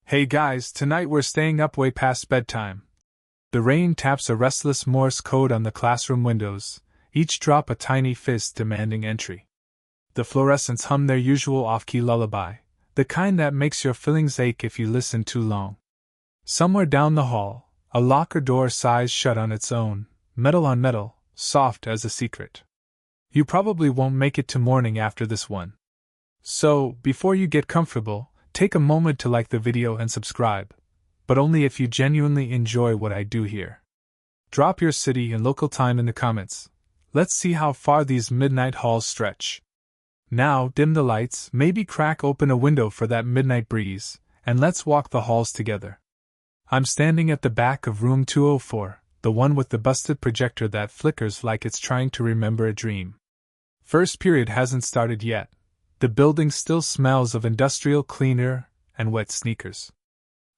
Hey guys, tonight we're staying up way past bedtime. The rain taps a restless Morse code on the classroom windows, each drop a tiny fist demanding entry. The fluorescents hum their usual off-key lullaby, the kind that makes your fillings ache if you listen too long. Somewhere down the hall, a locker door sighs shut on its own, metal on metal, soft as a secret. You probably won't make it to morning after this one. So, before you get comfortable, take a moment to like the video and subscribe, but only if you genuinely enjoy what I do here. Drop your city and local time in the comments. Let's see how far these midnight halls stretch. Now, dim the lights, maybe crack open a window for that midnight breeze, and let's walk the halls together. I'm standing at the back of room 204, the one with the busted projector that flickers like it's trying to remember a dream. First period hasn't started yet. The building still smells of industrial cleaner and wet sneakers.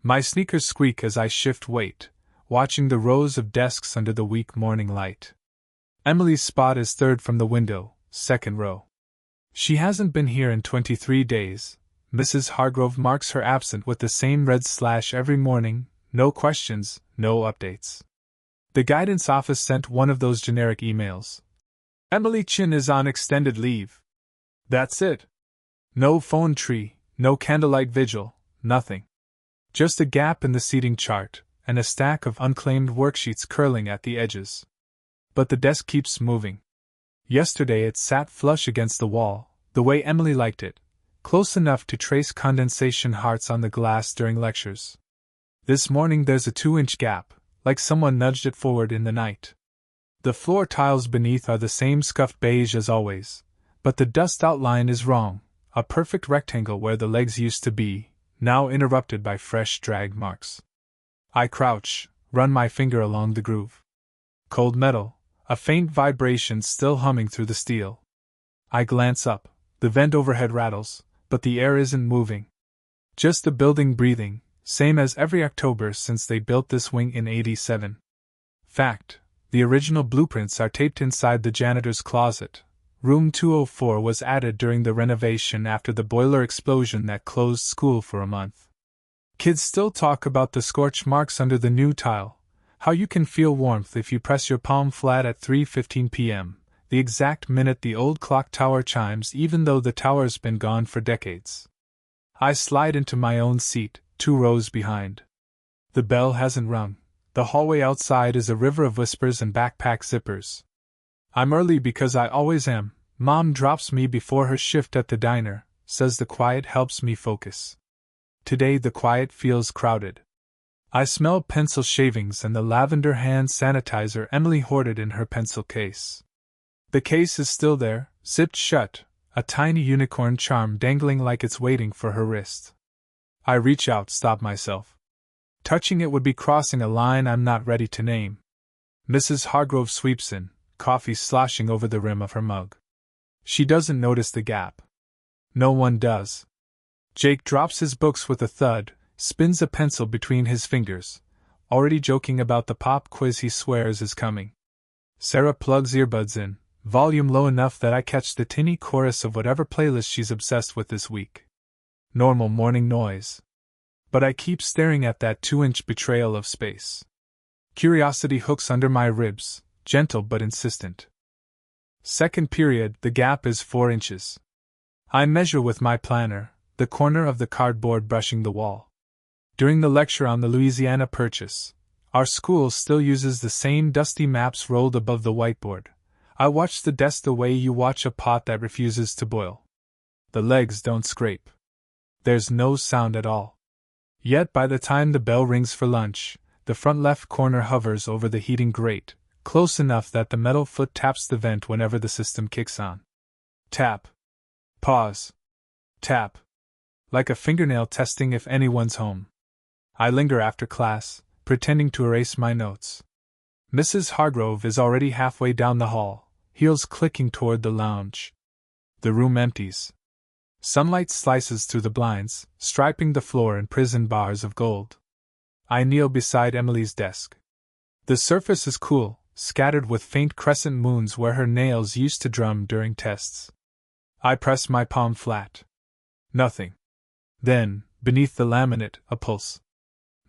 My sneakers squeak as I shift weight, watching the rows of desks under the weak morning light. Emily's spot is third from the window, second row. She hasn't been here in 23 days. Mrs. Hargrove marks her absent with the same red slash every morning, no questions, no updates. The guidance office sent one of those generic emails. Emily Chin is on extended leave. That's it. No phone tree, no candlelight vigil, nothing. Just a gap in the seating chart, and a stack of unclaimed worksheets curling at the edges. But the desk keeps moving. Yesterday it sat flush against the wall, the way Emily liked it, close enough to trace condensation hearts on the glass during lectures. This morning there's a 2-inch gap, like someone nudged it forward in the night. The floor tiles beneath are the same scuffed beige as always, but the dust outline is wrong, a perfect rectangle where the legs used to be, now interrupted by fresh drag marks. I crouch, run my finger along the groove. Cold metal, a faint vibration still humming through the steel. I glance up, the vent overhead rattles, but the air isn't moving. Just the building breathing, same as every October since they built this wing in '87. Fact, the original blueprints are taped inside the janitor's closet. Room 204 was added during the renovation after the boiler explosion that closed school for a month. Kids still talk about the scorch marks under the new tile, how you can feel warmth if you press your palm flat at 3:15 p.m., the exact minute the old clock tower chimes even though the tower's been gone for decades. I slide into my own seat, 2 rows behind. The bell hasn't rung. The hallway outside is a river of whispers and backpack zippers. I'm early because I always am. Mom drops me before her shift at the diner, says the quiet helps me focus. Today the quiet feels crowded. I smell pencil shavings and the lavender hand sanitizer Emily hoarded in her pencil case. The case is still there, zipped shut, a tiny unicorn charm dangling like it's waiting for her wrist. I reach out, stop myself. Touching it would be crossing a line I'm not ready to name. Mrs. Hargrove sweeps in, coffee sloshing over the rim of her mug. She doesn't notice the gap. No one does. Jake drops his books with a thud, spins a pencil between his fingers, already joking about the pop quiz he swears is coming. Sarah plugs earbuds in, volume low enough that I catch the tinny chorus of whatever playlist she's obsessed with this week. Normal morning noise. But I keep staring at that 2-inch betrayal of space. Curiosity hooks under my ribs, gentle but insistent. Second period, the gap is 4 inches. I measure with my planner, the corner of the cardboard brushing the wall. During the lecture on the Louisiana Purchase, our school still uses the same dusty maps rolled above the whiteboard. I watch the desk the way you watch a pot that refuses to boil. The legs don't scrape. There's no sound at all. Yet by the time the bell rings for lunch, the front left corner hovers over the heating grate, close enough that the metal foot taps the vent whenever the system kicks on. Tap. Pause. Tap. Like a fingernail testing if anyone's home. I linger after class, pretending to erase my notes. Mrs. Hargrove is already halfway down the hall, heels clicking toward the lounge. The room empties. Sunlight slices through the blinds, striping the floor in prison bars of gold. I kneel beside Emily's desk. The surface is cool, scattered with faint crescent moons where her nails used to drum during tests. I press my palm flat. Nothing. Then, Beneath the laminate, a pulse.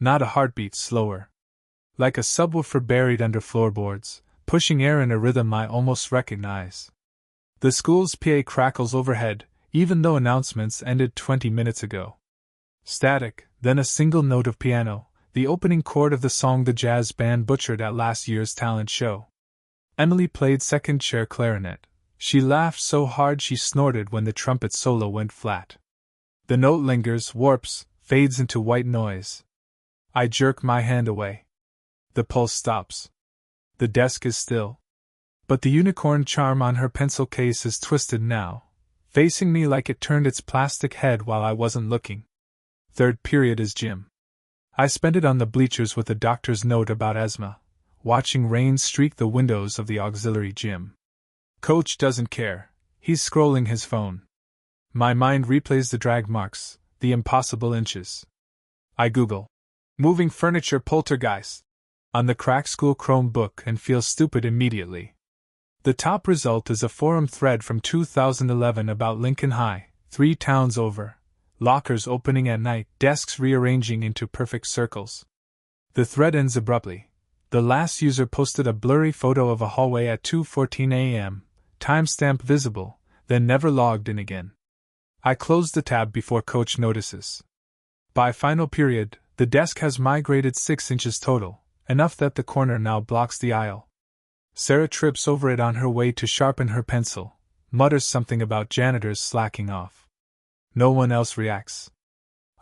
Not a heartbeat, slower. Like a subwoofer buried under floorboards, pushing air in a rhythm I almost recognize. The school's PA crackles overhead, even though announcements ended 20 minutes ago. Static, then a single note of piano, the opening chord of the song the jazz band butchered at last year's talent show. Emily played second chair clarinet. She laughed so hard she snorted when the trumpet solo went flat. The note lingers, warps, fades into white noise. I jerk my hand away. The pulse stops. The desk is still. But the unicorn charm on her pencil case is twisted now, facing me like it turned its plastic head while I wasn't looking. Third period is gym. I spent it on the bleachers with a doctor's note about asthma, watching rain streak the windows of the auxiliary gym. Coach doesn't care. He's scrolling his phone. My mind replays the drag marks, the impossible inches. I Google moving furniture poltergeist on the crack school Chromebook and feel stupid immediately. The top result is a forum thread from 2011 about Lincoln High, 3 towns over, lockers opening at night, desks rearranging into perfect circles. The thread ends abruptly. The last user posted a blurry photo of a hallway at 2:14 a.m., timestamp visible, then never logged in again. I close the tab before Coach notices. By final period, the desk has migrated 6 inches total, enough that the corner now blocks the aisle. Sarah trips over it on her way to sharpen her pencil, mutters something about janitors slacking off. No one else reacts.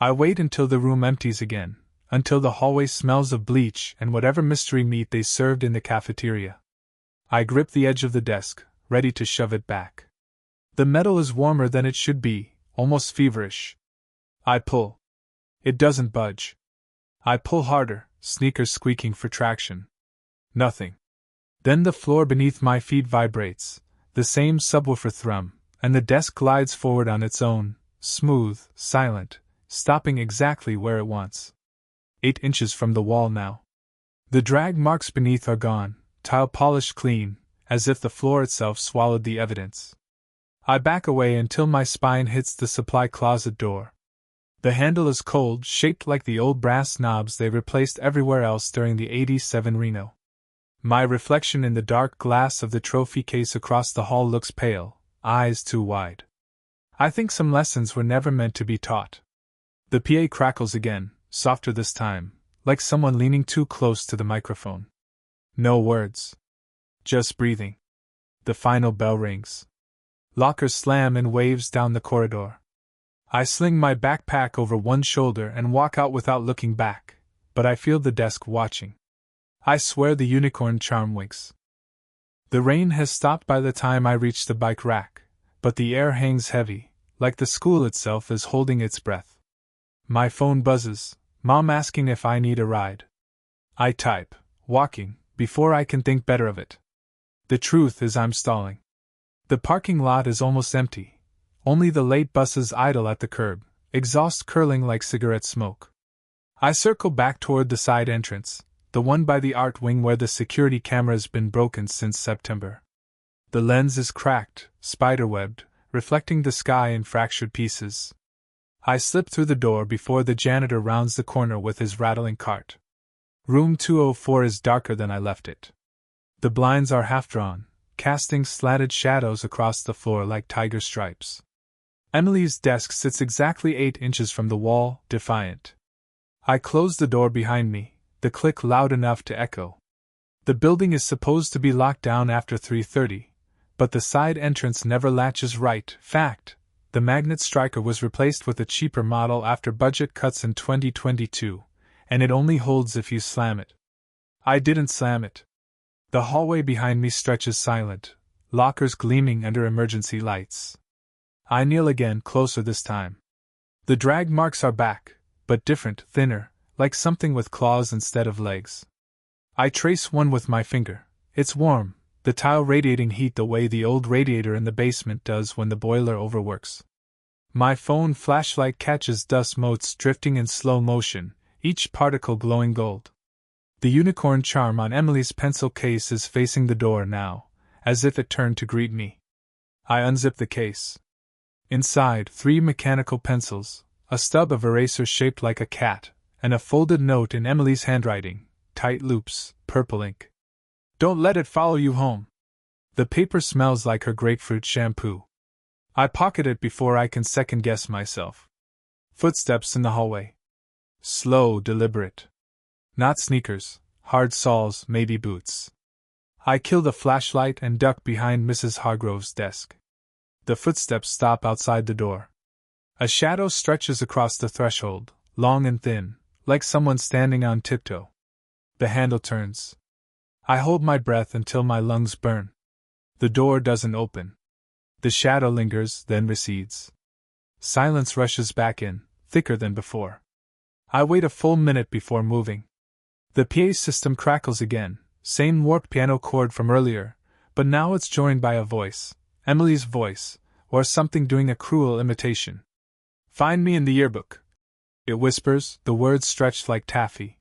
I wait until the room empties again, until the hallway smells of bleach and whatever mystery meat they served in the cafeteria. I grip the edge of the desk, ready to shove it back. The metal is warmer than it should be, almost feverish. I pull. It doesn't budge. I pull harder, sneakers squeaking for traction. Nothing. Then the floor beneath my feet vibrates, the same subwoofer thrum, and the desk glides forward on its own, smooth, silent, stopping exactly where it wants. 8 inches from the wall now. The drag marks beneath are gone, tile polished clean, as if the floor itself swallowed the evidence. I back away until my spine hits the supply closet door. The handle is cold, shaped like the old brass knobs they replaced everywhere else during the '87 Reno. My reflection in the dark glass of the trophy case across the hall looks pale, eyes too wide. I think some lessons were never meant to be taught. The PA crackles again, softer this time, like someone leaning too close to the microphone. No words. Just breathing. The final bell rings. Lockers slam in waves down the corridor. I sling my backpack over one shoulder and walk out without looking back, but I feel the desk watching. I swear the unicorn charm winks. The rain has stopped by the time I reach the bike rack, but the air hangs heavy, like the school itself is holding its breath. My phone buzzes, Mom asking if I need a ride. I type, walking, before I can think better of it. The truth is I'm stalling. The parking lot is almost empty. Only the late buses idle at the curb, exhaust curling like cigarette smoke. I circle back toward the side entrance, the one by the art wing where the security camera's been broken since September. The lens is cracked, spiderwebbed, reflecting the sky in fractured pieces. I slip through the door before the janitor rounds the corner with his rattling cart. Room 204 is darker than I left it. The blinds are half drawn, casting slanted shadows across the floor like tiger stripes. Emily's desk sits exactly 8 inches from the wall, defiant. I close the door behind me, the click loud enough to echo. The building is supposed to be locked down after 3:30, but the side entrance never latches right. Fact, the magnet striker was replaced with a cheaper model after budget cuts in 2022, and it only holds if you slam it. I didn't slam it. The hallway behind me stretches silent, lockers gleaming under emergency lights. I kneel again, closer this time. The drag marks are back, but different, thinner, like something with claws instead of legs. I trace one with my finger. It's warm, the tile radiating heat the way the old radiator in the basement does when the boiler overworks. My phone flashlight catches dust motes drifting in slow motion, each particle glowing gold. The unicorn charm on Emily's pencil case is facing the door now, as if it turned to greet me. I unzip the case. Inside, 3 mechanical pencils, a stub of eraser shaped like a cat, and a folded note in Emily's handwriting, tight loops, purple ink. Don't let it follow you home. The paper smells like her grapefruit shampoo. I pocket it before I can second-guess myself. Footsteps in the hallway. Slow, deliberate. Not sneakers, hard soles, maybe boots. I kill the flashlight and duck behind Mrs. Hargrove's desk. The footsteps stop outside the door. A shadow stretches across the threshold, long and thin, like someone standing on tiptoe. The handle turns. I hold my breath until my lungs burn. The door doesn't open. The shadow lingers, then recedes. Silence rushes back in, thicker than before. I wait a full minute before moving. The PA system crackles again, same warped piano chord from earlier, but now it's joined by a voice, Emily's voice, or something doing a cruel imitation. Find me in the yearbook. It whispers, the words stretched like taffy.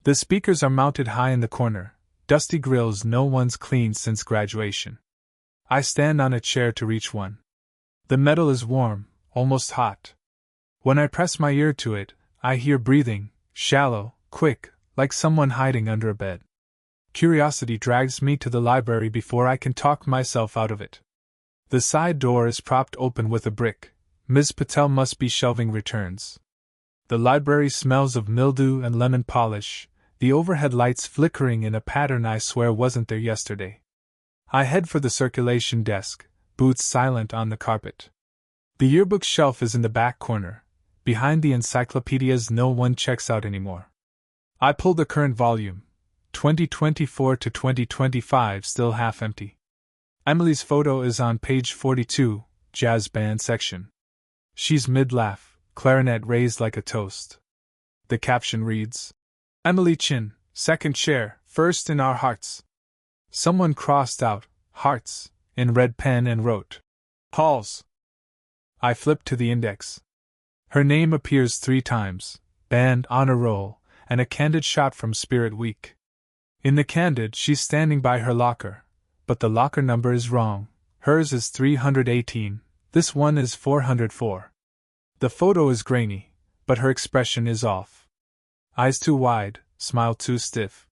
The speakers are mounted high in the corner, dusty grills no one's cleaned since graduation. I stand on a chair to reach one. The metal is warm, almost hot. When I press my ear to it, I hear breathing, shallow, quick, like someone hiding under a bed. Curiosity drags me to the library before I can talk myself out of it. The side door is propped open with a brick. Ms. Patel must be shelving returns. The library smells of mildew and lemon polish, the overhead lights flickering in a pattern I swear wasn't there yesterday. I head for the circulation desk, boots silent on the carpet. The yearbook shelf is in the back corner, behind the encyclopedias no one checks out anymore. I pull the current volume, 2024 to 2025, still half empty. Emily's photo is on page 42, jazz band section. She's mid-laugh, clarinet raised like a toast. The caption reads, Emily Chin, second chair, first in our hearts. Someone crossed out, hearts, in red pen and wrote, Halls. I flip to the index. Her name appears 3 times, band honor roll, and a candid shot from Spirit Week. In the candid, she's standing by her locker, but the locker number is wrong. Hers is 318, this one is 404. The photo is grainy, but her expression is off. Eyes too wide, smile too stiff.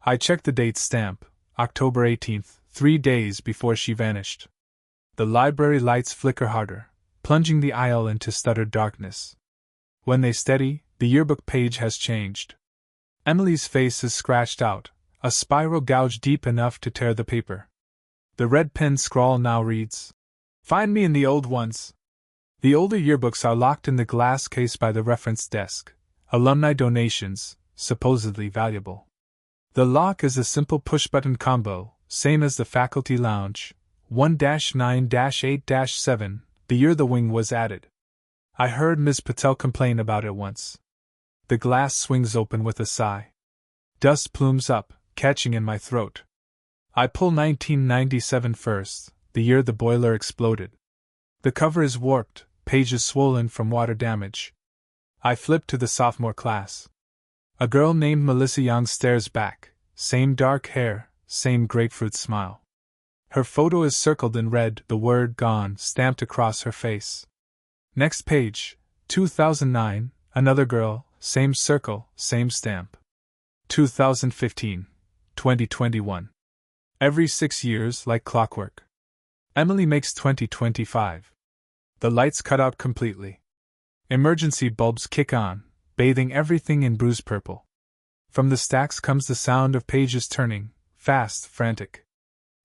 I check the date stamp, October 18th, 3 days before she vanished. The library lights flicker harder, plunging the aisle into stuttered darkness. When they steady, the yearbook page has changed. Emily's face is scratched out, a spiral gouge deep enough to tear the paper. The red pen scrawl now reads, Find me in the old ones. The older yearbooks are locked in the glass case by the reference desk, alumni donations, supposedly valuable. The lock is a simple push-button combo, same as the faculty lounge, 1-9-8-7, the year the wing was added. I heard Ms. Patel complain about it once. The glass swings open with a sigh. Dust plumes up, catching in my throat. I pull 1997 first, the year the boiler exploded. The cover is warped, pages swollen from water damage. I flip to the sophomore class. A girl named Melissa Young stares back, same dark hair, same grapefruit smile. Her photo is circled in red, the word gone stamped across her face. Next page, 2009, another girl, same circle, same stamp. 2015, 2021. Every 6 years, like clockwork. Emily makes 2025. The lights cut out completely. Emergency bulbs kick on, bathing everything in bruised purple. From the stacks comes the sound of pages turning, fast, frantic.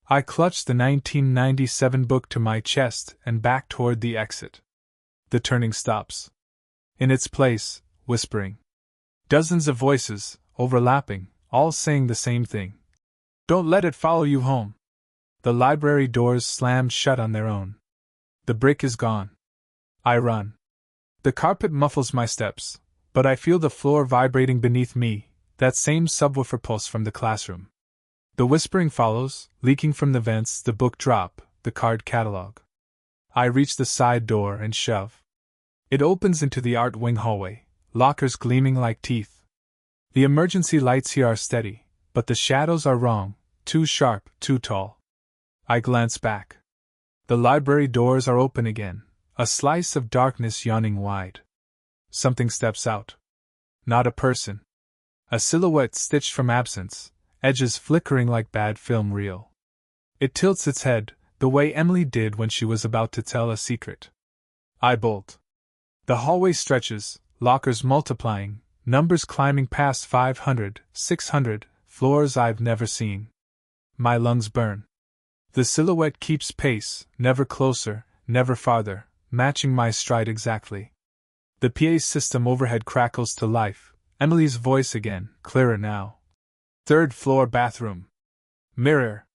I clutch the 1997 book to my chest and back toward the exit. The turning stops. In its place, whispering. Dozens of voices, overlapping, all saying the same thing. Don't let it follow you home. The library doors slam shut on their own. The brick is gone. I run. The carpet muffles my steps, but I feel the floor vibrating beneath me, that same subwoofer pulse from the classroom. The whispering follows, leaking from the vents, the book drop, the card catalog. I reach the side door and shove. It opens into the art wing hallway, lockers gleaming like teeth. The emergency lights here are steady, but the shadows are wrong, too sharp, too tall. I glance back. The library doors are open again, a slice of darkness yawning wide. something steps out. Not a person. A silhouette stitched from absence, edges flickering like bad film reel. It tilts its head, the way Emily did when she was about to tell a secret. I bolt. The hallway stretches, lockers multiplying, numbers climbing past 500, 600, floors I've never seen. My lungs burn. The silhouette keeps pace, never closer, never farther, matching my stride exactly. The PA system overhead crackles to life, Emily's voice again, clearer now. 3rd floor bathroom. Mirror.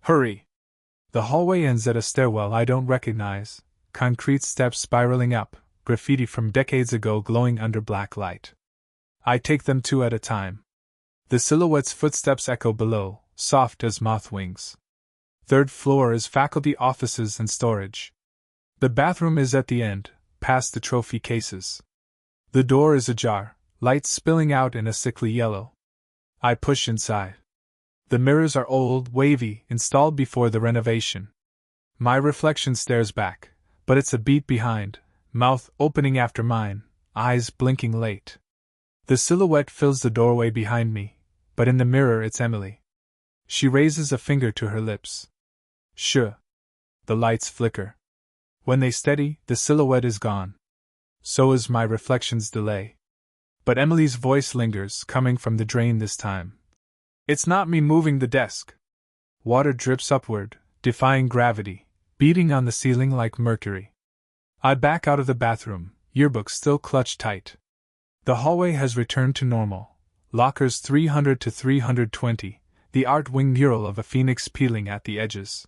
Hurry. The hallway ends at a stairwell I don't recognize, concrete steps spiraling up, graffiti from decades ago glowing under black light. I take them 2 at a time. The silhouette's footsteps echo below, soft as moth wings. 3rd floor is faculty offices and storage. The bathroom is at the end, past the trophy cases. The door is ajar, light spilling out in a sickly yellow. I push inside. The mirrors are old, wavy, installed before the renovation. My reflection stares back, but it's a beat behind, mouth opening after mine, eyes blinking late. The silhouette fills the doorway behind me, but in the mirror it's Emily. She raises a finger to her lips. Shh. The lights flicker. When they steady, the silhouette is gone. So is my reflection's delay. But Emily's voice lingers, coming from the drain this time. It's not me moving the desk. Water drips upward, defying gravity, beating on the ceiling like mercury. I back out of the bathroom, yearbook still clutched tight. The hallway has returned to normal. Lockers 300 to 320, the art wing mural of a phoenix peeling at the edges.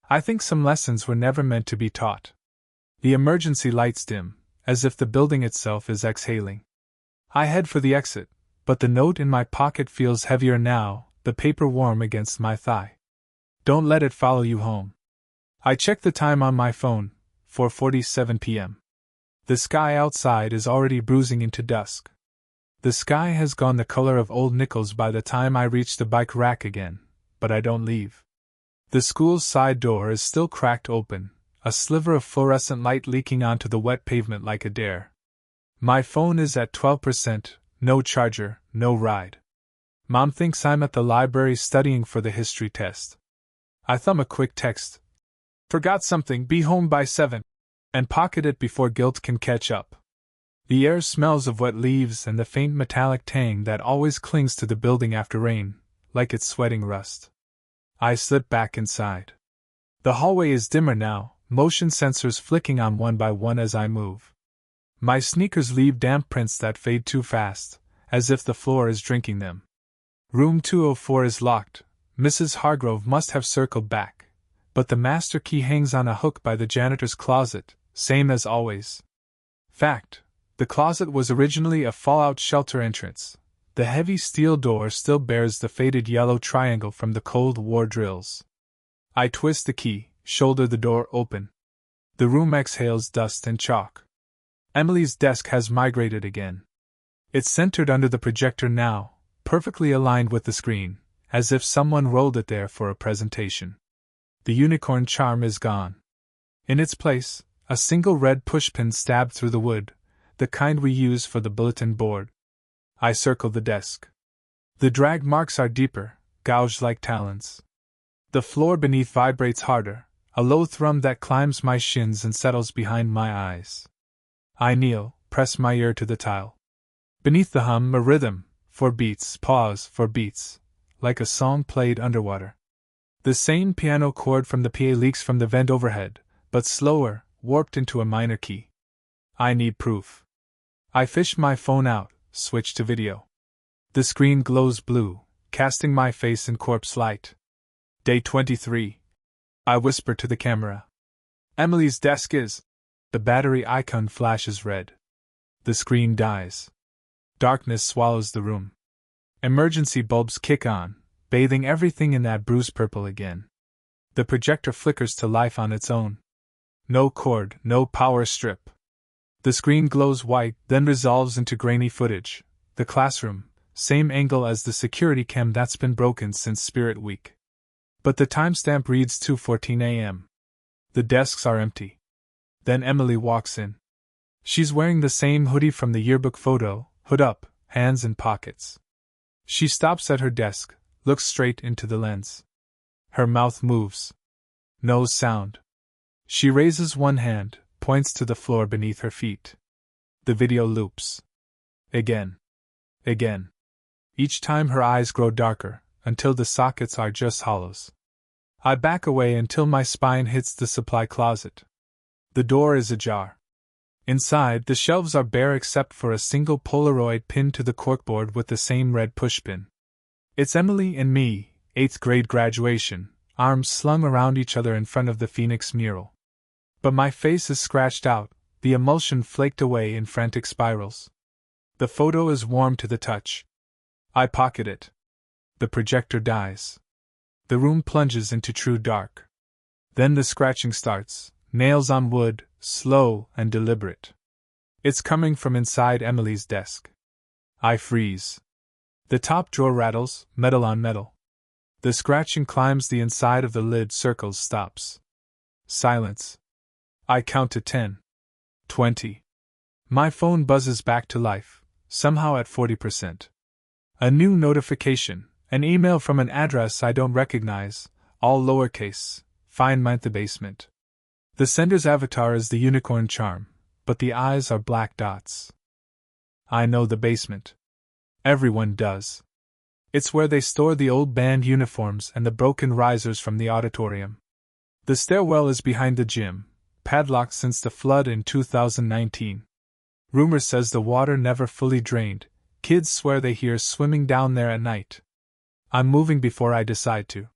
I think some lessons were never meant to be taught. The emergency lights dim, as if the building itself is exhaling. I head for the exit, but the note in my pocket feels heavier now, the paper warm against my thigh. Don't let it follow you home. I check the time on my phone, 4:47 p.m. The sky outside is already bruising into dusk. The sky has gone the color of old nickels by the time I reach the bike rack again, but I don't leave. The school's side door is still cracked open, a sliver of fluorescent light leaking onto the wet pavement like a dare. My phone is at 12%, no charger, no ride. Mom thinks I'm at the library studying for the history test. I thumb a quick text. Forgot something, be home by 7. And pocket it before guilt can catch up. The air smells of wet leaves and the faint metallic tang that always clings to the building after rain, like it's sweating rust. I slip back inside. The hallway is dimmer now, motion sensors flicking on one by one as I move. My sneakers leave damp prints that fade too fast, as if the floor is drinking them. Room 204 is locked. Mrs. Hargrove must have circled back, but the master key hangs on a hook by the janitor's closet, same as always. Fact, the closet was originally a fallout shelter entrance. The heavy steel door still bears the faded yellow triangle from the Cold War drills. I twist the key, shoulder the door open. The room exhales dust and chalk. Emily's desk has migrated again. It's centered under the projector now, perfectly aligned with the screen, as if someone rolled it there for a presentation. The unicorn charm is gone. In its place, a single red pushpin stabbed through the wood, the kind we use for the bulletin board. I circle the desk. The drag marks are deeper, gouged like talons. The floor beneath vibrates harder, a low thrum that climbs my shins and settles behind my eyes. I kneel, press my ear to the tile. Beneath the hum, a rhythm, 4 beats, pause, 4 beats, like a song played underwater. The same piano chord from the PA leaks from the vent overhead, but slower, warped into a minor key. I need proof. I fish my phone out, switch to video. The screen glows blue, casting my face in corpse light. Day 23. I whisper to the camera. Emily's desk is. The battery icon flashes red. The screen dies. Darkness swallows the room. Emergency bulbs kick on, bathing everything in that bruised purple again. The projector flickers to life on its own. No cord, no power strip. The screen glows white, then resolves into grainy footage. The classroom, same angle as the security cam that's been broken since Spirit Week. But the timestamp reads 2:14 a.m. The desks are empty. Then Emily walks in. She's wearing the same hoodie from the yearbook photo, hood up, hands in pockets. She stops at her desk, looks straight into the lens. Her mouth moves. No sound. She raises one hand, points to the floor beneath her feet. The video loops. Again. Again. Each time her eyes grow darker, until the sockets are just hollows. I back away until my spine hits the supply closet. The door is ajar. Inside, the shelves are bare except for a single Polaroid pinned to the corkboard with the same red pushpin. It's Emily and me, 8th grade graduation, arms slung around each other in front of the Phoenix mural. But my face is scratched out, the emulsion flaked away in frantic spirals. The photo is warm to the touch. I pocket it. The projector dies. The room plunges into true dark. Then the scratching starts, nails on wood, slow and deliberate. It's coming from inside Emily's desk. I freeze. The top drawer rattles, metal on metal. The scratching climbs the inside of the lid, circles, stops. Silence. I count to 10. 20. My phone buzzes back to life, somehow at 40%. A new notification, an email from an address I don't recognize, all lowercase, find my the basement. The sender's avatar is the unicorn charm, but the eyes are black dots. I know the basement. Everyone does. It's where they store the old band uniforms and the broken risers from the auditorium. The stairwell is behind the gym, padlocked since the flood in 2019. Rumor says the water never fully drained. Kids swear they hear swimming down there at night. I'm moving before I decide to.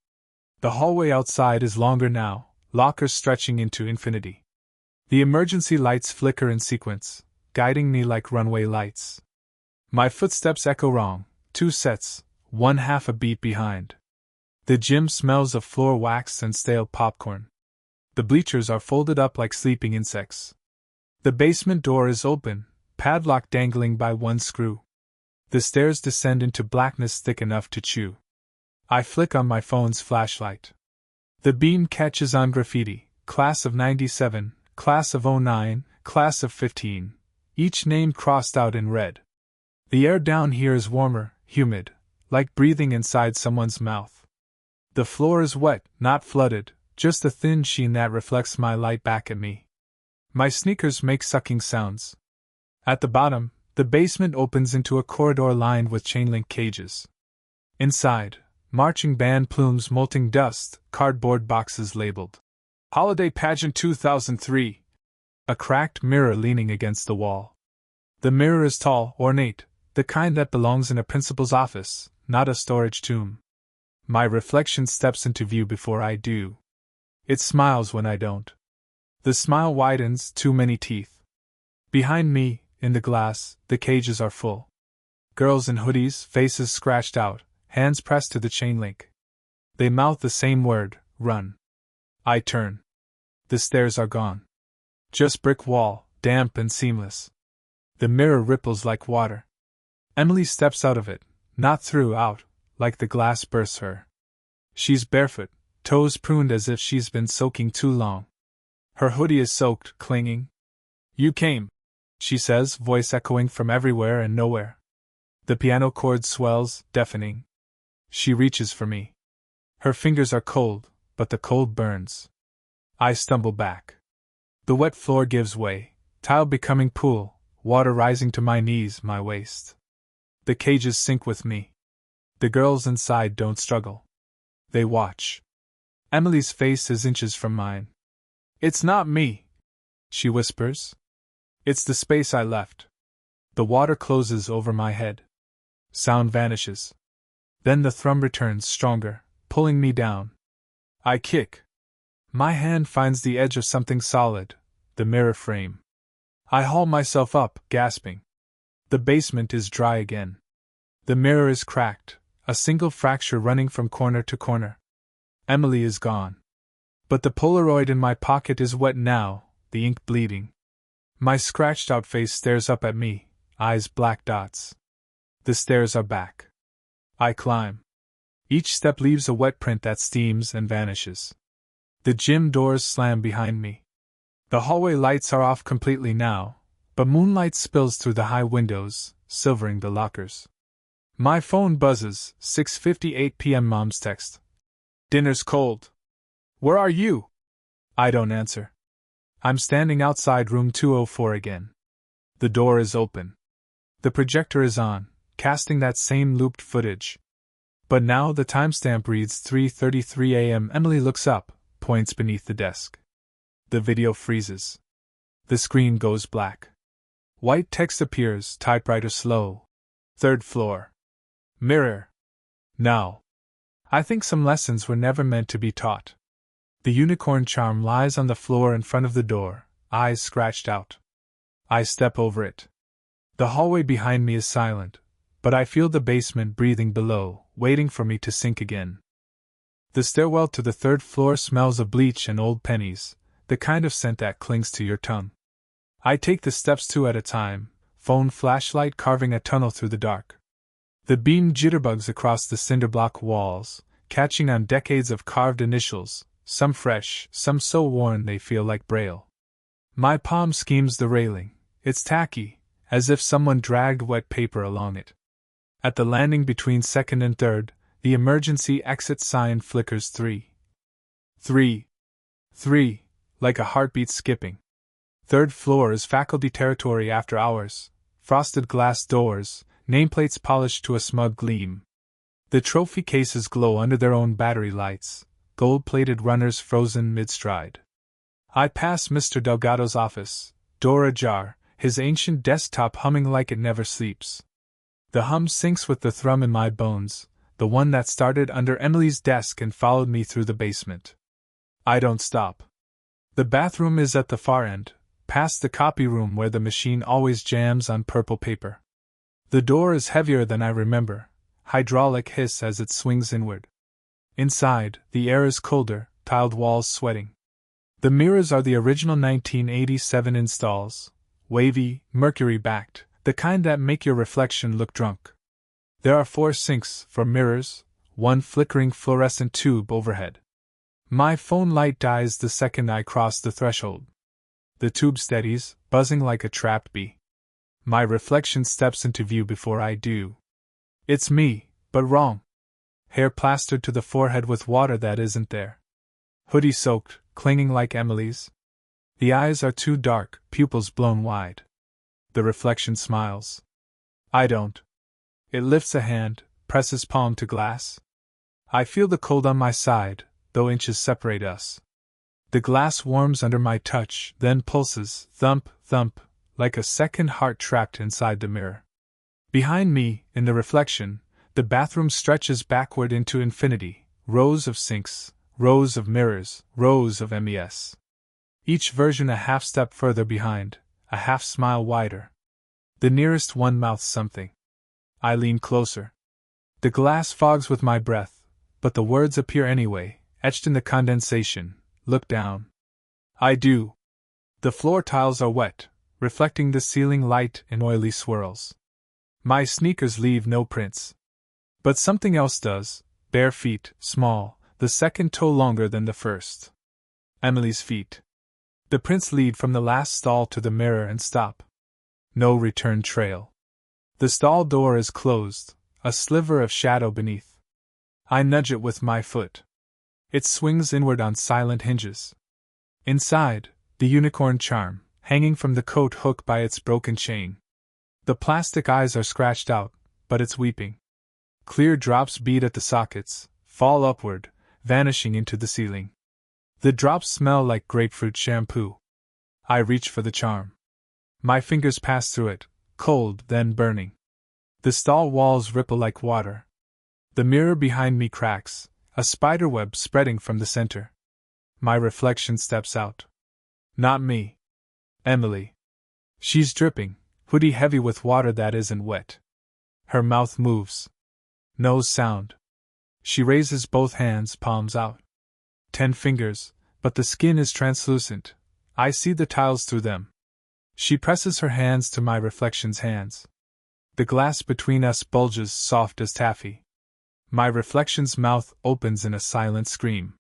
The hallway outside is longer now, lockers stretching into infinity. The emergency lights flicker in sequence, guiding me like runway lights. My footsteps echo wrong, 2 sets, 1/2 a beat behind. The gym smells of floor wax and stale popcorn. The bleachers are folded up like sleeping insects. The basement door is open, padlock dangling by one screw. The stairs descend into blackness thick enough to chew. I flick on my phone's flashlight. The beam catches on graffiti, class of 97, class of 09, class of 15, each name crossed out in red. The air down here is warmer, humid, like breathing inside someone's mouth. The floor is wet, not flooded, just a thin sheen that reflects my light back at me. My sneakers make sucking sounds. At the bottom, the basement opens into a corridor lined with chain-link cages. Inside, marching band plumes molting dust, cardboard boxes labeled Holiday Pageant 2003. A cracked mirror leaning against the wall. The mirror is tall, ornate, the kind that belongs in a principal's office, not a storage tomb. My reflection steps into view before I do. It smiles when I don't. The smile widens, too many teeth. Behind me, in the glass, the cages are full. Girls in hoodies, faces scratched out, hands pressed to the chain link. They mouth the same word, run. I turn. The stairs are gone. Just brick wall, damp and seamless. The mirror ripples like water. Emily steps out of it, not through, out, like the glass bursts her. She's barefoot, toes pruned as if she's been soaking too long. Her hoodie is soaked, clinging. You came, she says, voice echoing from everywhere and nowhere. The piano chord swells, deafening. She reaches for me. Her fingers are cold, but the cold burns. I stumble back. The wet floor gives way, tile becoming pool, water rising to my knees, my waist. The cages sink with me. The girls inside don't struggle. They watch. Emily's face is inches from mine. It's not me, she whispers. It's the space I left. The water closes over my head. Sound vanishes. Then the thrum returns stronger, pulling me down. I kick. My hand finds the edge of something solid, the mirror frame. I haul myself up, gasping. The basement is dry again. The mirror is cracked, a single fracture running from corner to corner. Emily is gone. But the Polaroid in my pocket is wet now, the ink bleeding. My scratched-out face stares up at me, eyes black dots. The stairs are back. I climb. Each step leaves a wet print that steams and vanishes. The gym doors slam behind me. The hallway lights are off completely now, but moonlight spills through the high windows, silvering the lockers. My phone buzzes, 6:58 p.m. Mom's text. Dinner's cold. Where are you? I don't answer. I'm standing outside room 204 again. The door is open. The projector is on, casting that same looped footage. But now the timestamp reads 3:33 a.m. Emily looks up, points beneath the desk. The video freezes. The screen goes black. White text appears, typewriter slow. 3rd floor. Mirror. Now. I think some lessons were never meant to be taught. The unicorn charm lies on the floor in front of the door, eyes scratched out. I step over it. The hallway behind me is silent, but I feel the basement breathing below, waiting for me to sink again. The stairwell to the 3rd floor smells of bleach and old pennies, the kind of scent that clings to your tongue. I take the steps 2 at a time, phone flashlight carving a tunnel through the dark. The beam jitterbugs across the cinderblock walls, catching on decades of carved initials, some fresh, some so worn they feel like braille. My palm schemes the railing. It's tacky, as if someone dragged wet paper along it. At the landing between 2nd and 3rd, the emergency exit sign flickers 3. 3. 3, like a heartbeat skipping. 3rd floor is faculty territory after hours, frosted glass doors, nameplates polished to a smug gleam. The trophy cases glow under their own battery lights, gold-plated runners frozen mid-stride. I pass Mr. Delgado's office, door ajar, his ancient desktop humming like it never sleeps. The hum syncs with the thrum in my bones, the one that started under Emily's desk and followed me through the basement. I don't stop. The bathroom is at the far end, past the copy room where the machine always jams on purple paper. The door is heavier than I remember, hydraulic hiss as it swings inward. Inside, the air is colder, tiled walls sweating. The mirrors are the original 1987 installs, wavy, mercury-backed, the kind that make your reflection look drunk. There are 4 sinks for mirrors, 1 flickering fluorescent tube overhead. My phone light dies the second I cross the threshold. The tube steadies, buzzing like a trapped bee. My reflection steps into view before I do. It's me, but wrong. Hair plastered to the forehead with water that isn't there. Hoodie soaked, clinging like Emily's. The eyes are too dark, pupils blown wide. The reflection smiles. I don't. It lifts a hand, presses palm to glass. I feel the cold on my side, though inches separate us. The glass warms under my touch, then pulses, thump, thump, like a second heart trapped inside the mirror. Behind me, in the reflection, the bathroom stretches backward into infinity, rows of sinks, rows of mirrors, rows of MES. Each version a half step further behind, a half smile wider. The nearest one mouths something. I lean closer. The glass fogs with my breath, but the words appear anyway, etched in the condensation. Look down. I do. The floor tiles are wet, reflecting the ceiling light in oily swirls. My sneakers leave no prints. But something else does, bare feet, small, the second toe longer than the first. Emily's feet. The prints lead from the last stall to the mirror and stop. No return trail. The stall door is closed, a sliver of shadow beneath. I nudge it with my foot. It swings inward on silent hinges. Inside, the unicorn charm, hanging from the coat hook by its broken chain. The plastic eyes are scratched out, but it's weeping. Clear drops bead at the sockets, fall upward, vanishing into the ceiling. The drops smell like grapefruit shampoo. I reach for the charm. My fingers pass through it, cold, then burning. The stall walls ripple like water. The mirror behind me cracks, a spiderweb spreading from the center. My reflection steps out. Not me. Emily. She's dripping, hoodie heavy with water that isn't wet. Her mouth moves. No sound. She raises both hands, palms out. 10 fingers, but the skin is translucent. I see the tiles through them. She presses her hands to my reflection's hands. The glass between us bulges soft as taffy. My reflection's mouth opens in a silent scream.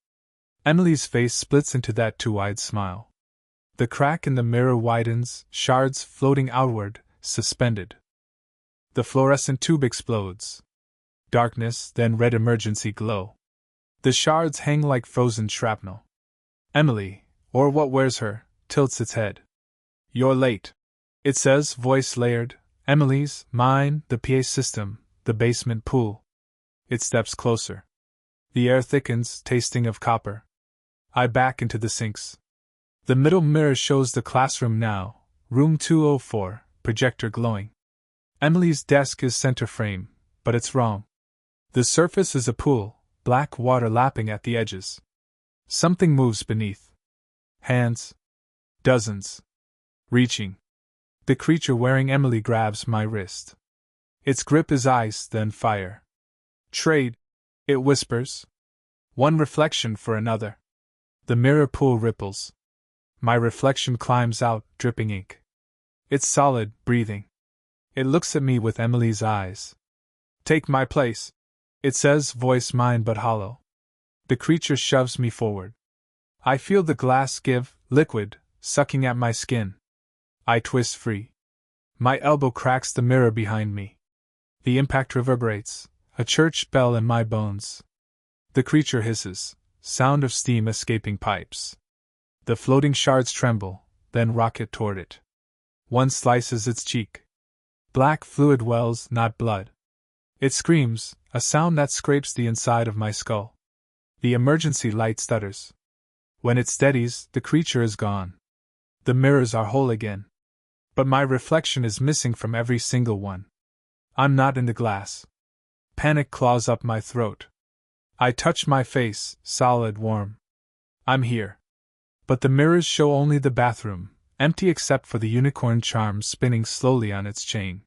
Emily's face splits into that too-wide smile. The crack in the mirror widens, shards floating outward, suspended. The fluorescent tube explodes. Darkness, then red emergency glow. The shards hang like frozen shrapnel. Emily, or what wears her, tilts its head. "You're late," it says, voice layered. Emily's, mine, the PA system, the basement pool. It steps closer. The air thickens, tasting of copper. I back into the sinks. The middle mirror shows the classroom now, room 204, projector glowing. Emily's desk is center frame, but it's wrong. The surface is a pool, black water lapping at the edges. Something moves beneath. Hands. Dozens. Reaching. The creature wearing Emily grabs my wrist. Its grip is ice, then fire. "Trade," it whispers. One reflection for another. The mirror pool ripples. My reflection climbs out, dripping ink. It's solid, breathing. It looks at me with Emily's eyes. "Take my place," it says, voice mine but hollow. The creature shoves me forward. I feel the glass give, liquid, sucking at my skin. I twist free. My elbow cracks the mirror behind me. The impact reverberates, a church bell in my bones. The creature hisses, sound of steam escaping pipes. The floating shards tremble, then rocket toward it. One slices its cheek. Black fluid wells, not blood. It screams, a sound that scrapes the inside of my skull. The emergency light stutters. When it steadies, the creature is gone. The mirrors are whole again. But my reflection is missing from every single one. I'm not in the glass. Panic claws up my throat. I touch my face, solid, warm. I'm here. But the mirrors show only the bathroom, empty except for the unicorn charm spinning slowly on its chain.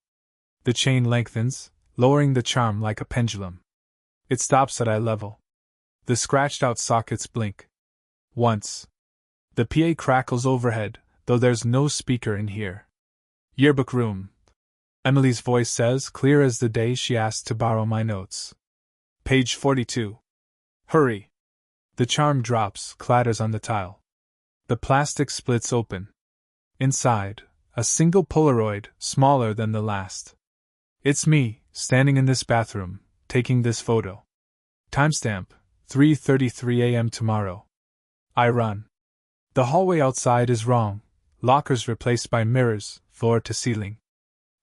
The chain lengthens, lowering the charm like a pendulum. It stops at eye level. The scratched-out sockets blink. Once. The PA crackles overhead, though there's no speaker in here. "Yearbook room," Emily's voice says, clear as the day she asked to borrow my notes. "Page 42. Hurry." The charm drops, clatters on the tile. The plastic splits open. Inside, a single Polaroid, smaller than the last. It's me, standing in this bathroom, taking this photo. Timestamp, 3:33 a.m. tomorrow. I run. The hallway outside is wrong. Lockers replaced by mirrors, floor to ceiling.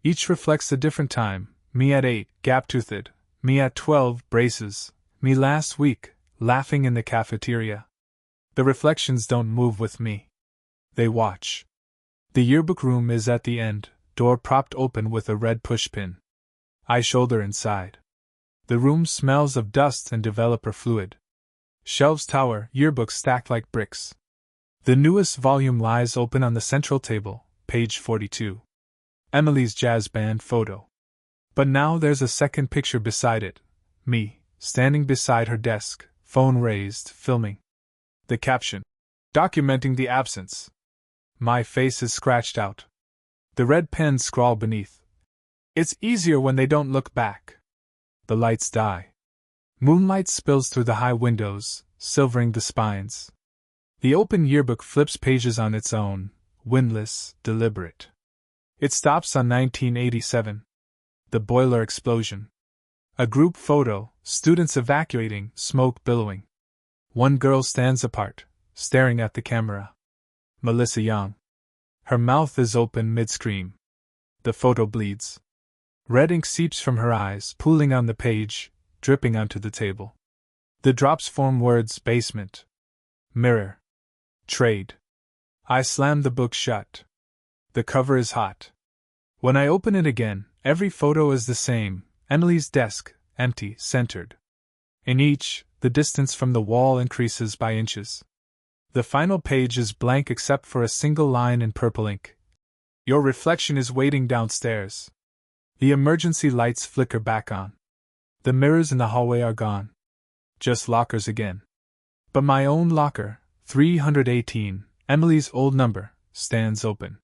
Each reflects a different time. Me at 8, gap-toothed. Me at 12, braces. Me last week, laughing in the cafeteria. The reflections don't move with me. They watch. The yearbook room is at the end, door propped open with a red pushpin. I shoulder inside. The room smells of dust and developer fluid. Shelves tower, yearbooks stacked like bricks. The newest volume lies open on the central table, page 42. Emily's jazz band photo. But now there's a second picture beside it. Me, standing beside her desk, phone raised, filming. The caption. Documenting the absence. My face is scratched out. The red pens scrawl beneath. It's easier when they don't look back. The lights die. Moonlight spills through the high windows, silvering the spines. The open yearbook flips pages on its own, windless, deliberate. It stops on 1987. The boiler explosion. A group photo, students evacuating, smoke billowing. One girl stands apart, staring at the camera. Melissa Young. Her mouth is open mid-scream. The photo bleeds. Red ink seeps from her eyes, pooling on the page, dripping onto the table. The drops form words: basement, mirror, trade. I slam the book shut. The cover is hot. When I open it again, every photo is the same: Emily's desk, empty, centered. In each, the distance from the wall increases by inches. The final page is blank except for a single line in purple ink. Your reflection is waiting downstairs. The emergency lights flicker back on. The mirrors in the hallway are gone. Just lockers again. But my own locker, 318, Emily's old number, stands open.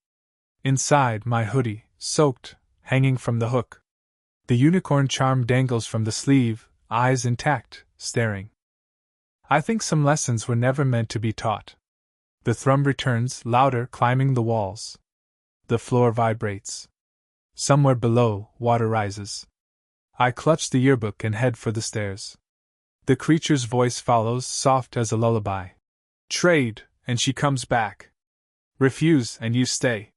Inside, my hoodie, soaked, hanging from the hook. The unicorn charm dangles from the sleeve, eyes intact, staring. I think some lessons were never meant to be taught. The thrum returns, louder, climbing the walls. The floor vibrates. Somewhere below, water rises. I clutch the yearbook and head for the stairs. The creature's voice follows, soft as a lullaby. Trade, and she comes back. Refuse, and you stay.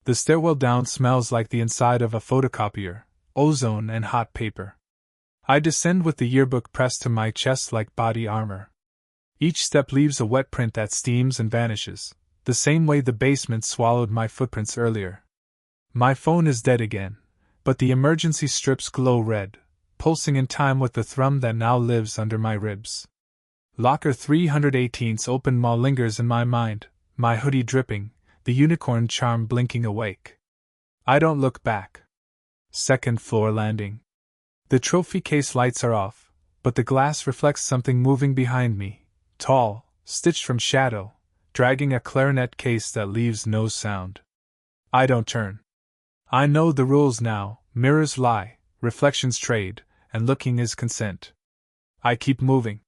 The stairwell down smells like the inside of a photocopier, ozone and hot paper. I descend with the yearbook pressed to my chest like body armor. Each step leaves a wet print that steams and vanishes, the same way the basement swallowed my footprints earlier. My phone is dead again, but the emergency strips glow red, pulsing in time with the thrum that now lives under my ribs. Locker 318's open maw lingers in my mind, my hoodie dripping, the unicorn charm blinking awake. I don't look back. Second floor landing. The trophy case lights are off, but the glass reflects something moving behind me, tall, stitched from shadow, dragging a clarinet case that leaves no sound. I don't turn. I know the rules now, mirrors lie, reflections trade, and looking is consent. I keep moving.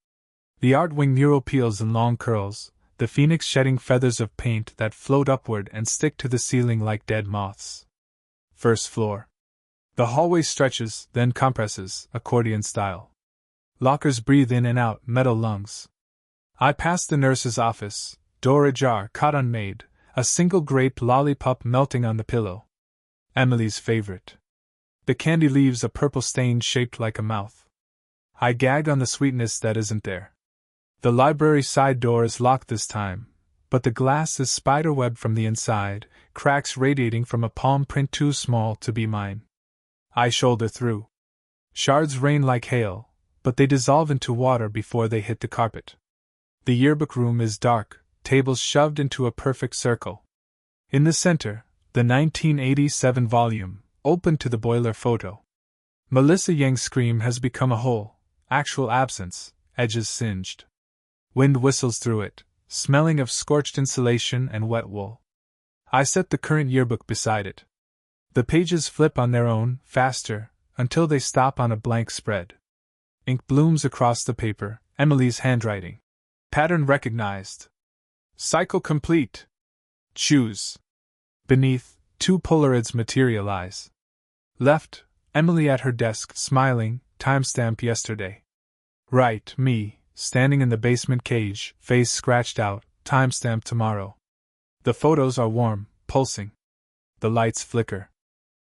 The art wing mural peels in long curls, the phoenix shedding feathers of paint that float upward and stick to the ceiling like dead moths. First floor. The hallway stretches, then compresses, accordion style. Lockers breathe in and out, metal lungs. I pass the nurse's office, door ajar, cot unmade, a single grape lollipop melting on the pillow. Emily's favorite. The candy leaves a purple stain shaped like a mouth. I gag on the sweetness that isn't there. The library side door is locked this time, but the glass is spiderweb from the inside, cracks radiating from a palm print too small to be mine. I shoulder through. Shards rain like hail, but they dissolve into water before they hit the carpet. The yearbook room is dark, tables shoved into a perfect circle. In the center, the 1987 volume, open to the boiler photo. Melissa Yang's scream has become a hole, actual absence, edges singed. Wind whistles through it, smelling of scorched insulation and wet wool. I set the current yearbook beside it. The pages flip on their own, faster, until they stop on a blank spread. Ink blooms across the paper, Emily's handwriting. Pattern recognized. Cycle complete. Choose. Beneath, two Polaroids materialize. Left, Emily at her desk, smiling, timestamp yesterday. Right, me, standing in the basement cage, face scratched out, timestamp tomorrow. The photos are warm, pulsing. The lights flicker.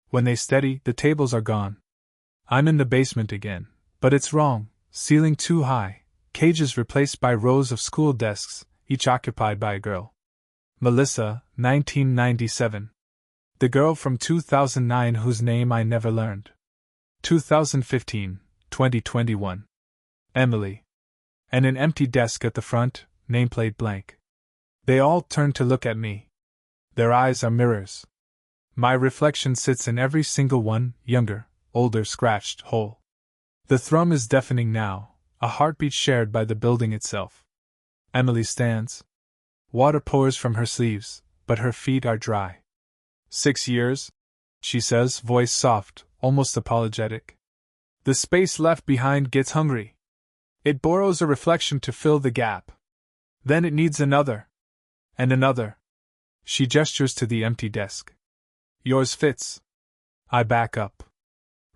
When they steady, the tables are gone. I'm in the basement again, but it's wrong, ceiling too high, cages replaced by rows of school desks, each occupied by a girl. Melissa, 1997. The girl from 2009 whose name I never learned. 2015, 2021. Emily. And an empty desk at the front, nameplate blank. They all turn to look at me. Their eyes are mirrors. My reflection sits in every single one, younger, older, scratched, whole. The thrum is deafening now, a heartbeat shared by the building itself. Emily stands. Water pours from her sleeves, but her feet are dry. 6 years? She says, voice soft, almost apologetic. The space left behind gets hungry. It borrows a reflection to fill the gap. Then it needs another. And another. She gestures to the empty desk. Yours fits. I back up.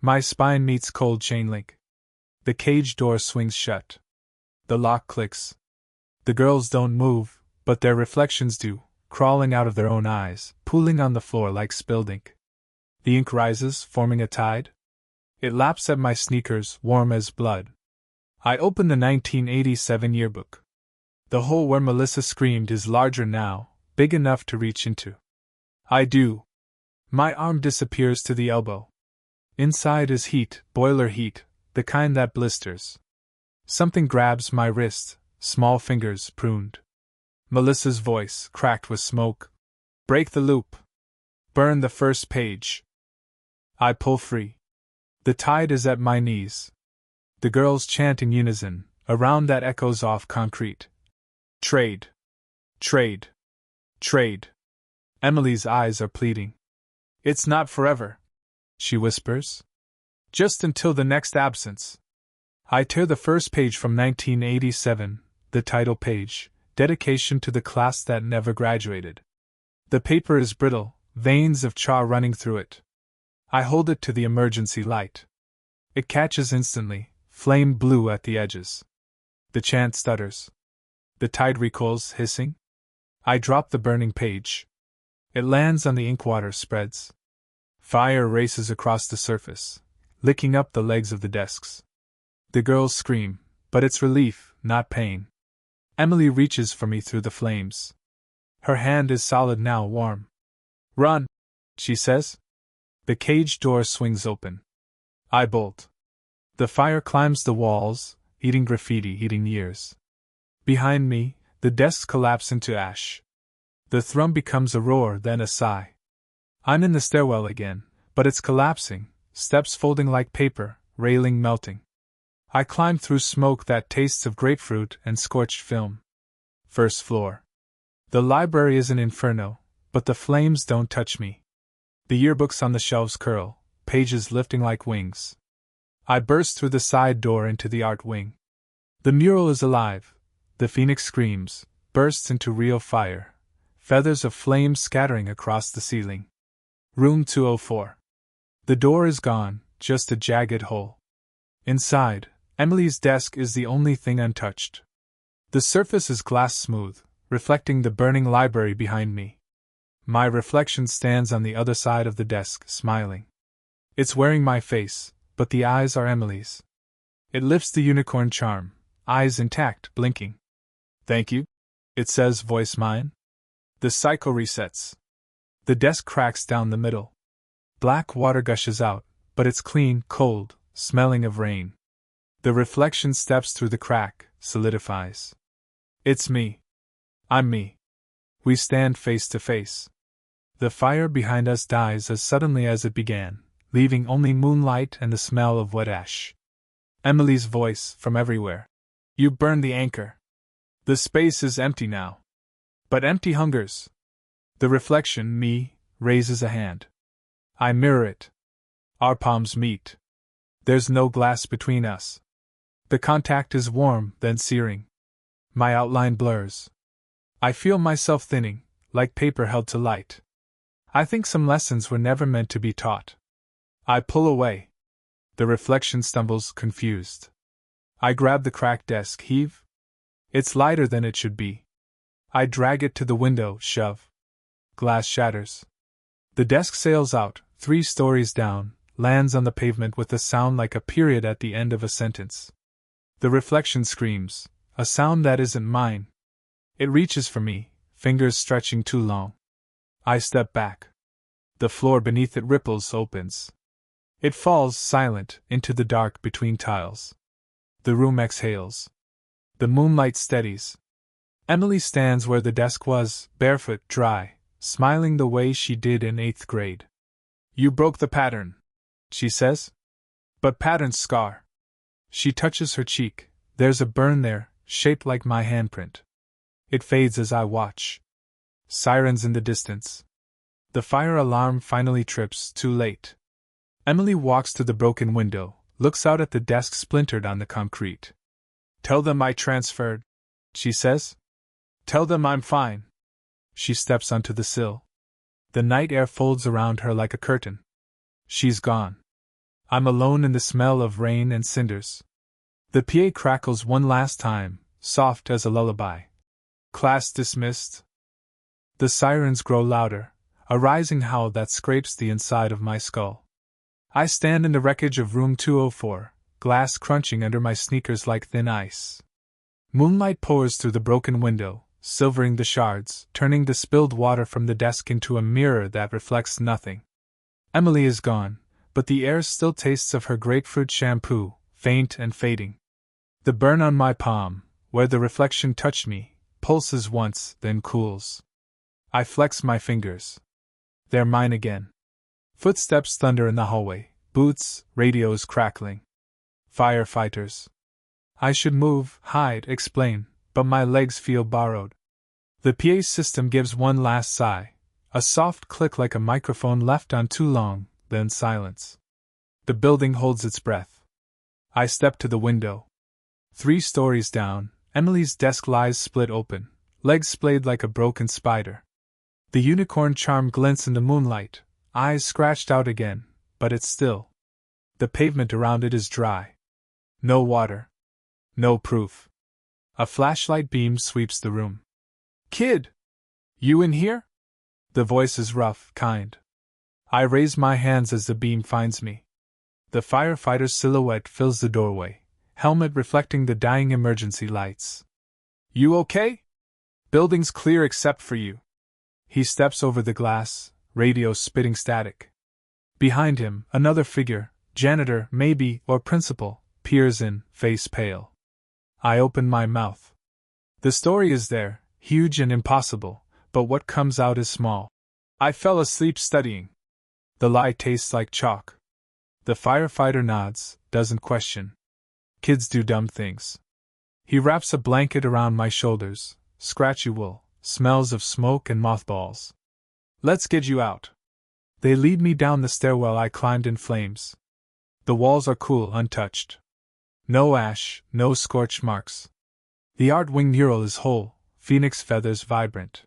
My spine meets cold chain link. The cage door swings shut. The lock clicks. The girls don't move, but their reflections do, crawling out of their own eyes, pooling on the floor like spilled ink. The ink rises, forming a tide. It laps at my sneakers, warm as blood. I open the 1987 yearbook. The hole where Melissa screamed is larger now, big enough to reach into. I do. My arm disappears to the elbow. Inside is heat, boiler heat, the kind that blisters. Something grabs my wrist, small fingers pruned. Melissa's voice, cracked with smoke. Break the loop. Burn the first page. I pull free. The tide is at my knees. The girls chant in unison, a round that echoes off concrete. Trade. Trade. Trade. Emily's eyes are pleading. It's not forever, she whispers. Just until the next absence. I tear the first page from 1987, the title page, dedication to the class that never graduated. The paper is brittle, veins of char running through it. I hold it to the emergency light. It catches instantly, flame blue at the edges. The chant stutters. The tide recoils, hissing. I drop the burning page. It lands on the ink, water spreads. Fire races across the surface, licking up the legs of the desks. The girls scream, but it's relief, not pain. Emily reaches for me through the flames. Her hand is solid now, warm. "Run," she says. The cage door swings open. I bolt. The fire climbs the walls, eating graffiti, eating years. Behind me, the desks collapse into ash. The thrum becomes a roar, then a sigh. I'm in the stairwell again, but it's collapsing, steps folding like paper, railing melting. I climb through smoke that tastes of grapefruit and scorched film. First floor. The library is an inferno, but the flames don't touch me. The yearbooks on the shelves curl, pages lifting like wings. I burst through the side door into the art wing. The mural is alive. The phoenix screams, bursts into real fire, feathers of flame scattering across the ceiling. Room 204. The door is gone, just a jagged hole. Inside, Emily's desk is the only thing untouched. The surface is glass smooth, reflecting the burning library behind me. My reflection stands on the other side of the desk, smiling. It's wearing my face, but the eyes are Emily's. It lifts the unicorn charm, eyes intact, blinking. "Thank you," it says, voice mine. The cycle resets. The desk cracks down the middle. Black water gushes out, but it's clean, cold, smelling of rain. The reflection steps through the crack, solidifies. It's me. I'm me. We stand face to face. The fire behind us dies as suddenly as it began, leaving only moonlight and the smell of wet ash. Emily's voice, from everywhere. "You burned the anchor. The space is empty now." But empty hungers. The reflection, me, raises a hand. I mirror it. Our palms meet. There's no glass between us. The contact is warm, then searing. My outline blurs. I feel myself thinning, like paper held to light. I think some lessons were never meant to be taught. I pull away. The reflection stumbles, confused. I grab the cracked desk, heave. It's lighter than it should be. I drag it to the window, shove. Glass shatters. The desk sails out, 3 stories down, lands on the pavement with a sound like a period at the end of a sentence. The reflection screams, a sound that isn't mine. It reaches for me, fingers stretching too long. I step back. The floor beneath it ripples, opens. It falls, silent, into the dark between tiles. The room exhales. The moonlight steadies. Emily stands where the desk was, barefoot, dry, smiling the way she did in 8th grade. "You broke the pattern," she says. "But patterns scar." She touches her cheek. There's a burn there, shaped like my handprint. It fades as I watch. Sirens in the distance. The fire alarm finally trips, too late. Emily walks to the broken window, looks out at the desk splintered on the concrete. "Tell them I transferred," she says. "Tell them I'm fine." She steps onto the sill. The night air folds around her like a curtain. She's gone. I'm alone in the smell of rain and cinders. The PA crackles one last time, soft as a lullaby. "Class dismissed." The sirens grow louder, a rising howl that scrapes the inside of my skull. I stand in the wreckage of room 204, glass crunching under my sneakers like thin ice. Moonlight pours through the broken window, silvering the shards, turning the spilled water from the desk into a mirror that reflects nothing. Emily is gone, but the air still tastes of her grapefruit shampoo, faint and fading. The burn on my palm, where the reflection touched me, pulses once, then cools. I flex my fingers. They're mine again. Footsteps thunder in the hallway, boots, radios crackling. Firefighters. I should move, hide, explain, but my legs feel borrowed. The PA system gives one last sigh, a soft click like a microphone left on too long, then silence. The building holds its breath. I step to the window. 3 stories down, Emily's desk lies split open, legs splayed like a broken spider. The unicorn charm glints in the moonlight, eyes scratched out again, but it's still. The pavement around it is dry. No water. No proof. A flashlight beam sweeps the room. Kid! You in here? The voice is rough, kind. I raise my hands as the beam finds me. The firefighter's silhouette fills the doorway, helmet reflecting the dying emergency lights. You okay? Building's clear except for you. He steps over the glass, radio spitting static. Behind him, another figure, janitor, maybe, or principal, peers in, face pale. I open my mouth. The story is there, huge and impossible, but what comes out is small. I fell asleep studying. The lie tastes like chalk. The firefighter nods, doesn't question. Kids do dumb things. He wraps a blanket around my shoulders, scratchy wool, smells of smoke and mothballs. Let's get you out. They lead me down the stairwell I climbed in flames. The walls are cool, untouched. No ash, no scorch marks. The art wing mural is whole, phoenix feathers vibrant.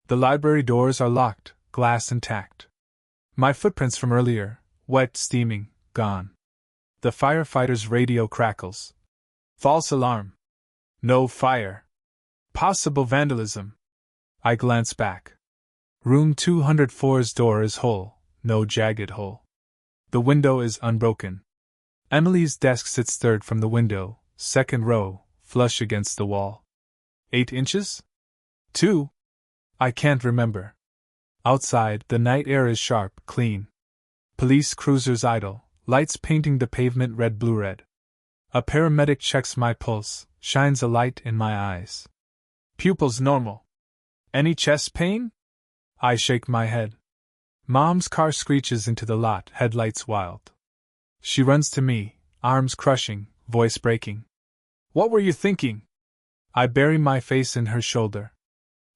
The library doors are locked, glass intact. My footprints from earlier, wet, steaming, gone. The firefighter's radio crackles. False alarm. No fire. Possible vandalism. I glance back. Room 204's door is whole, no jagged hole. The window is unbroken. Emily's desk sits third from the window, second row, flush against the wall. 8 inches? 2? I can't remember. Outside, the night air is sharp, clean. Police cruisers idle, lights painting the pavement red-blue-red. A paramedic checks my pulse, shines a light in my eyes. Pupils normal. Any chest pain? I shake my head. Mom's car screeches into the lot, headlights wild. She runs to me, arms crushing, voice breaking. What were you thinking? I bury my face in her shoulder.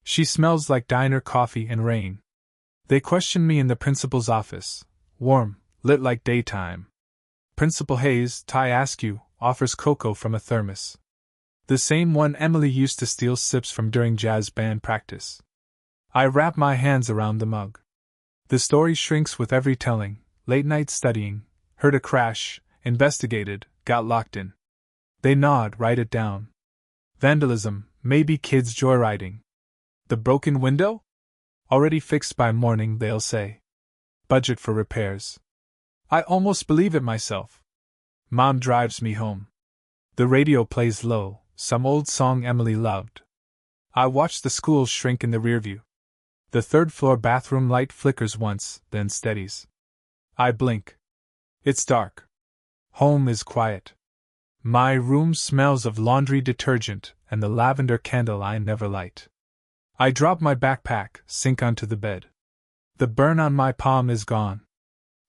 She smells like diner coffee and rain. They question me in the principal's office. Warm, lit like daytime. Principal Hayes, Ty Askew, offers cocoa from a thermos. The same one Emily used to steal sips from during jazz band practice. I wrap my hands around the mug. The story shrinks with every telling. Late night studying, heard a crash, investigated, got locked in. They nod, write it down. Vandalism, maybe kids joyriding. The broken window? Already fixed by morning, they'll say. Budget for repairs. I almost believe it myself. Mom drives me home. The radio plays low, some old song Emily loved. I watch the school shrink in the rearview. The third-floor bathroom light flickers once, then steadies. I blink. It's dark. Home is quiet. My room smells of laundry detergent and the lavender candle I never light. I drop my backpack, sink onto the bed. The burn on my palm is gone.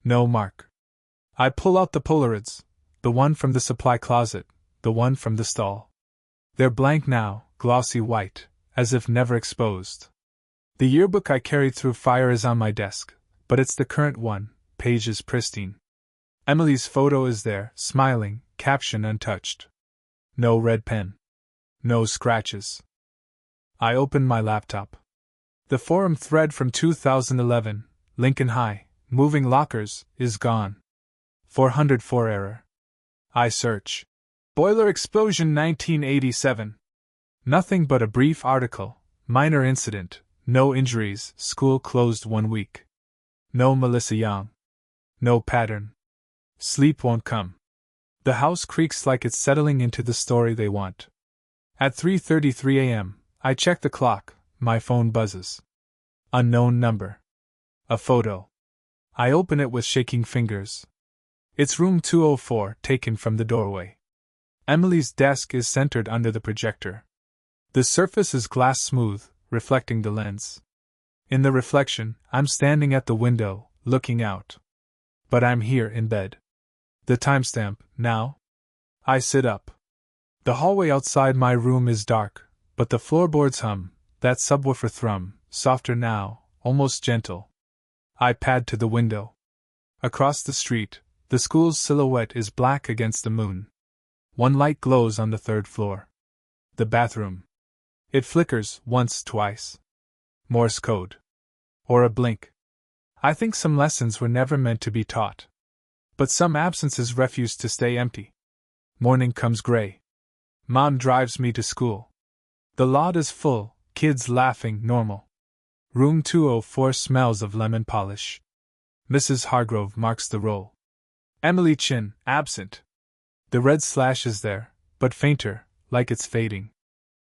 No mark. I pull out the Polaroids, the one from the supply closet, the one from the stall. They're blank now, glossy white, as if never exposed. The yearbook I carried through fire is on my desk, but it's the current one, pages pristine. Emily's photo is there, smiling, caption untouched. No red pen. No scratches. I open my laptop. The forum thread from 2011, Lincoln High, moving lockers, is gone. 404 error. I search. Boiler explosion 1987. Nothing but a brief article, minor incident, no injuries, school closed 1 week. No Melissa Young. No pattern. Sleep won't come. The house creaks like it's settling into the story they want. At 3:33 a.m., I check the clock, my phone buzzes. Unknown number. A photo. I open it with shaking fingers. It's room 204, taken from the doorway. Emily's desk is centered under the projector. The surface is glass smooth, reflecting the lens. In the reflection, I'm standing at the window, looking out. But I'm here in bed. The timestamp, now? I sit up. The hallway outside my room is dark, but the floorboards hum, that subwoofer thrum, softer now, almost gentle. I pad to the window. Across the street, the school's silhouette is black against the moon. One light glows on the third floor. The bathroom. It flickers once, twice. Morse code. Or a blink. I think some lessons were never meant to be taught. But some absences refuse to stay empty. Morning comes gray. Mom drives me to school. The lot is full, kids laughing, normal. Room 204 smells of lemon polish. Mrs. Hargrove marks the roll. Emily Chin, absent. The red slash is there, but fainter, like it's fading.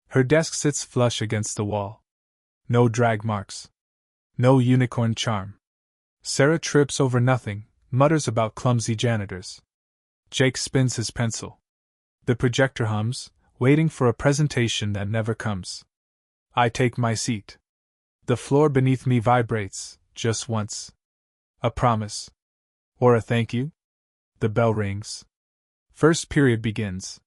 Her desk sits flush against the wall. No drag marks. No unicorn charm. Sarah trips over nothing, mutters about clumsy janitors. Jake spins his pencil. The projector hums, waiting for a presentation that never comes. I take my seat. The floor beneath me vibrates, just once. A promise. Or a thank you? The bell rings. First period begins.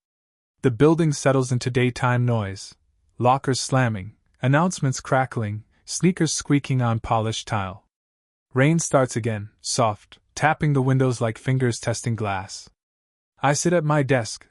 The building settles into daytime noise. Lockers slamming, announcements crackling, sneakers squeaking on polished tile. Rain starts again, soft, tapping the windows like fingers testing glass. I sit at my desk,